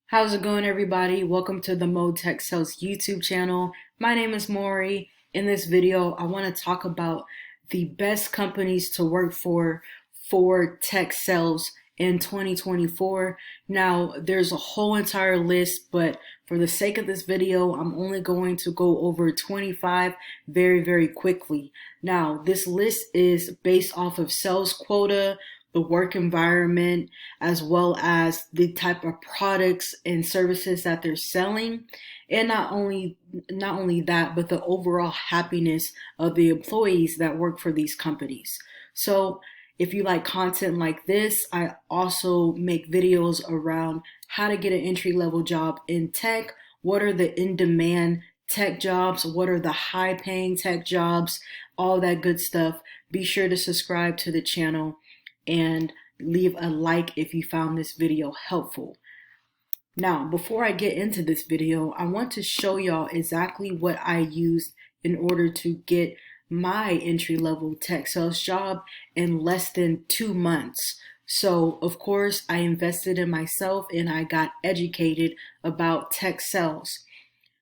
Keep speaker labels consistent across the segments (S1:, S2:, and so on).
S1: How's it going, everybody? Welcome to the MoTechSales YouTube channel. My name is Maury. In this video, I want to talk about the best companies to work for tech sales in 2024. Now, there's a whole entire list, but for the sake of this video, I'm only going to go over 25 very quickly. Now, this list is based off of sales quota, the work environment, as well as the type of products and services that they're selling, and not only that, but the overall happiness of the employees that work for these companies. So if you like content like this, I also make videos around how to get an entry level job in tech. What are the in-demand tech jobs? What are the high paying tech jobs? All that good stuff. Be sure to subscribe to the channel and leave a like if you found this video helpful. Now, before I get into this video, I want to show y'all exactly what I used in order to get my entry-level tech sales job in less than 2 months. So, of course, I invested in myself and I got educated about tech sales.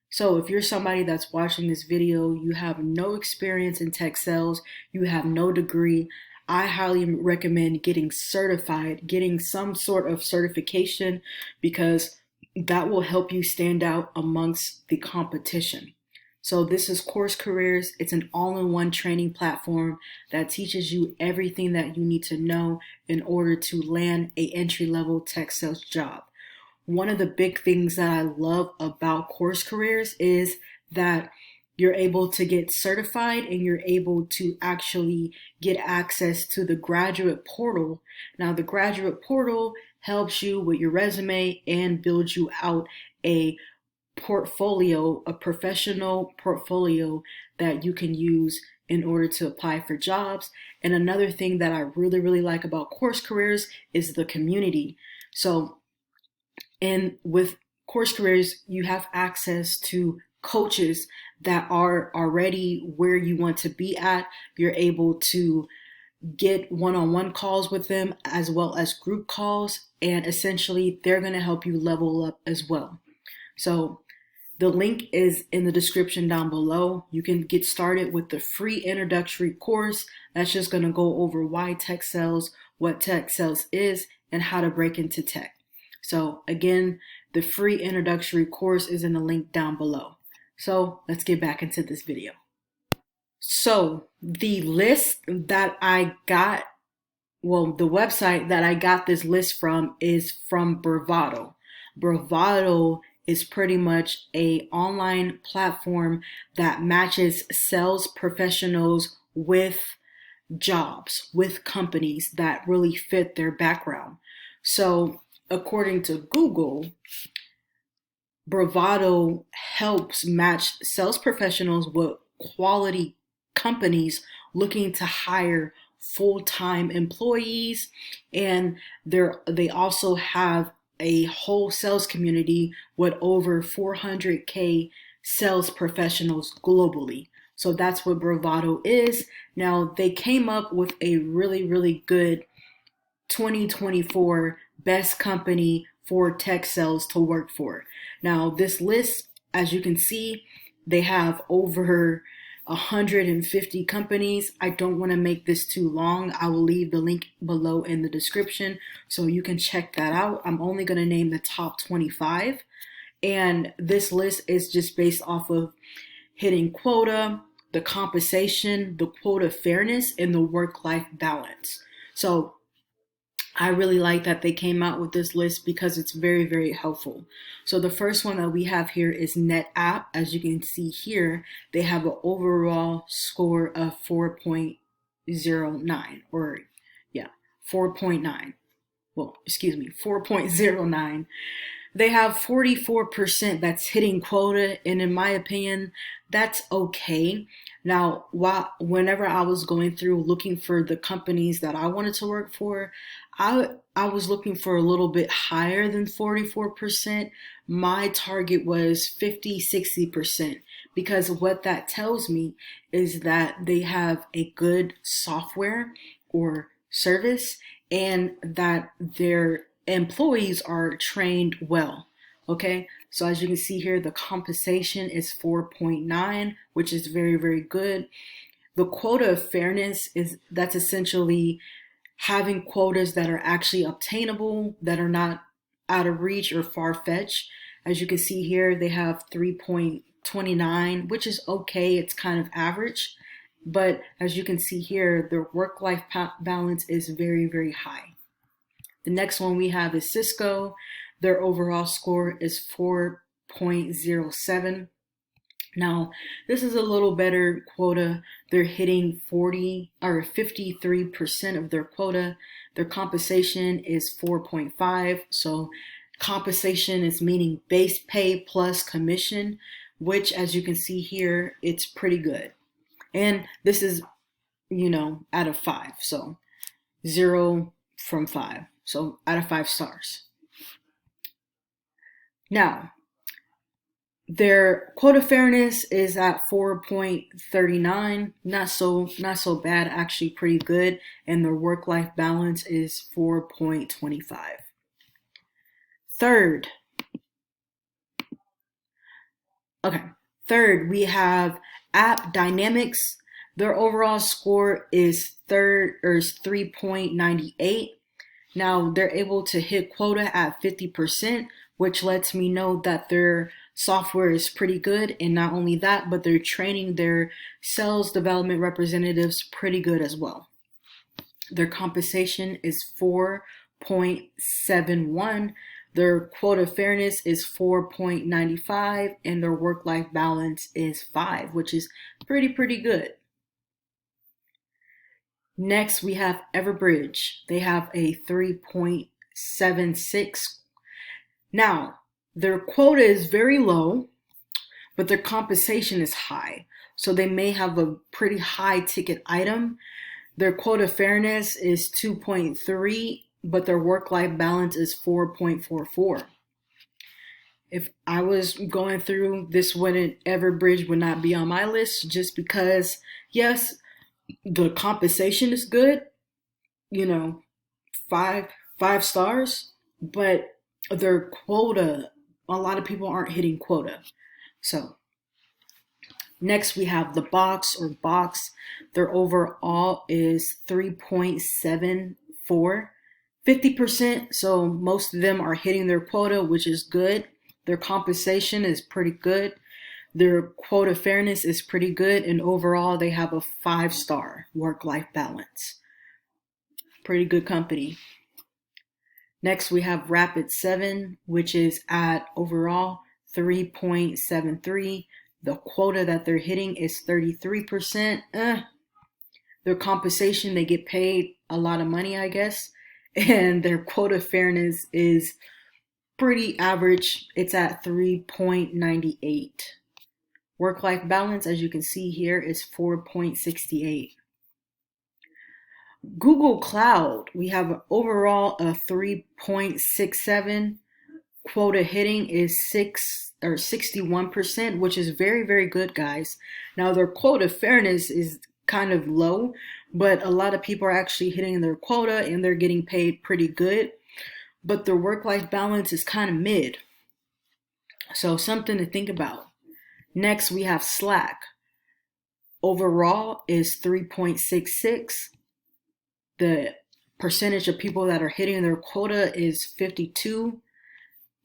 S1: So if you're somebody that's watching this video, you have no experience in tech sales, you have no degree, I highly recommend getting certified, getting some sort of certification, because that will help you stand out amongst the competition. So this is Course Careers. It's an all-in-one training platform that teaches you everything that you need to know in order to land an entry-level tech sales job. One of the big things that I love about Course Careers is that you're able to get certified and you're able to actually get access to the graduate portal. Now, the graduate portal helps you with your resume and builds you out a portfolio, a professional portfolio that you can use in order to apply for jobs. And another thing that I really like about Course Careers is the community. So, and with Course Careers, you have access to coaches that are already where you want to be at. You're able to get one-on-one calls with them as well as group calls, and essentially they're going to help you level up as well. So the link is in the description down below. You can get started with the free introductory course that's just going to go over why tech sales, what tech sales is, and how to break into tech. So again, the free introductory course is in the link down below. So let's get back into this video. So the list that I got, the website that I got this list from is from Bravado. Bravado is pretty much an online platform that matches sales professionals with jobs, with companies that really fit their background. So according to Google, Bravado helps match sales professionals with quality companies looking to hire full-time employees, and they also have a whole sales community with over 400K sales professionals globally. So that's what Bravado is. Now, they came up with a really good 2024 best company for tech sales to work for. Now, this list, as you can see, they have over 150 companies. I don't want to make this too long. I will leave the link below in the description so you can check that out. I'm only going to name the top 25. And this list is just based off of hitting quota, the compensation, the quota fairness, and the work-life balance. So I really like that they came out with this list because it's very helpful. So the first one that we have here is NetApp. As you can see here, they have an overall score of 4.09, or yeah, 4.9. Well, excuse me, 4.09. They have 44% that's hitting quota, and in my opinion, that's okay. Now, whenever I was going through looking for the companies that I wanted to work for, I was looking for a little bit higher than 44%. My target was 50-60%, because what that tells me is that they have a good software or service and that their employees are trained well. Okay, so as you can see here, the compensation is 4.9, which is very, very good. The quota of fairness that's essentially having quotas that are actually obtainable, that are not out of reach or far-fetched. As you can see here, they have 3.29, which is okay. It's kind of average. But as you can see here, their work-life balance is very, very high. The next one we have is Cisco. Their overall score is 4.07. Now, this is a little better quota. They're hitting 53% of their quota. Their compensation is 4.5. So compensation is meaning base pay plus commission, which as you can see here, it's pretty good. And this is, out of 5. So 0 from 5. So out of 5 stars. Now, their quota fairness is at 4.39, not so bad, actually pretty good, and their work-life balance is 4.25. Third, we have App Dynamics. Their overall score is 3.98. Now they're able to hit quota at 50%, which lets me know that their software is pretty good. And not only that, but they're training their sales development representatives pretty good as well. Their compensation is 4.71. Their quota fairness is 4.95, and their work-life balance is 5, which is pretty good. Next, we have Everbridge. They have a 3.76. Now, their quota is very low, but their compensation is high. So they may have a pretty high ticket item. Their quota fairness is 2.3, but their work-life balance is 4.44. If I was going through this, Everbridge would not be on my list, just because, yes, the compensation is good, 5 stars, but their quota, a lot of people aren't hitting quota. So next we have the Box. Their overall is 3.74, 50%. So most of them are hitting their quota, which is good. Their compensation is pretty good. Their quota fairness is pretty good, and overall they have a 5-star work-life balance. Pretty good company. Next we have Rapid7, which is at overall 3.73. The quota that they're hitting is 33%. Their compensation, they get paid a lot of money, I guess, and their quota fairness is pretty average. It's at 3.98. Work-life balance, as you can see here, is 4.68. Google Cloud, we have overall a 3.67. Quota hitting is 61%, which is very good, guys. Now their quota fairness is kind of low, but a lot of people are actually hitting their quota and they're getting paid pretty good. But their work-life balance is kind of mid. So something to think about. Next, we have Slack. Overall is 3.66. The percentage of people that are hitting their quota is 52.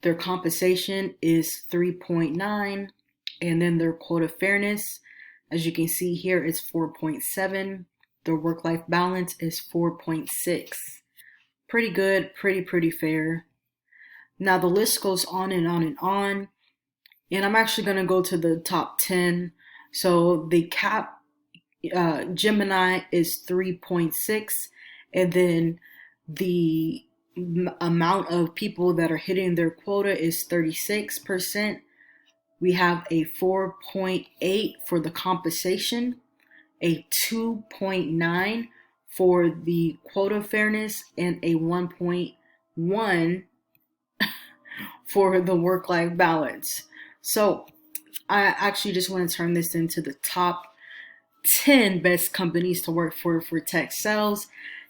S1: Their compensation is 3.9. And then their quota fairness, as you can see here, is 4.7. Their work-life balance is 4.6. Pretty good, pretty fair. Now the list goes on and on and on. And I'm actually going to go to the top 10. So the cap Gemini is 3.6. And then the amount of people that are hitting their quota is 36%. We have a 4.8 for the compensation, a 2.9 for the quota fairness, and a 1.1 for the work-life balance. So I actually just want to turn this into the top 10 best companies to work for tech sales.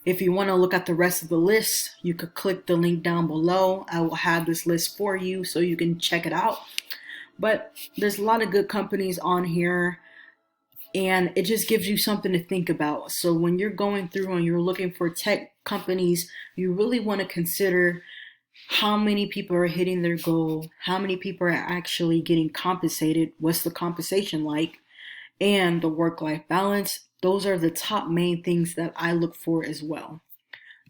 S1: If you want to look at the rest of the list, you could click the link down below. I will have this list for you so you can check it out. But there's a lot of good companies on here, and it just gives you something to think about. So when you're going through and you're looking for tech companies, you really want to consider how many people are hitting their goal, how many people are actually getting compensated, what's the compensation like, and the work-life balance. Those are the top main things that I look for as well.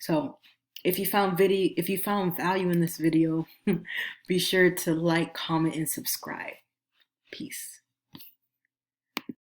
S1: So if you found value in this video, be sure to like, comment, and subscribe. Peace.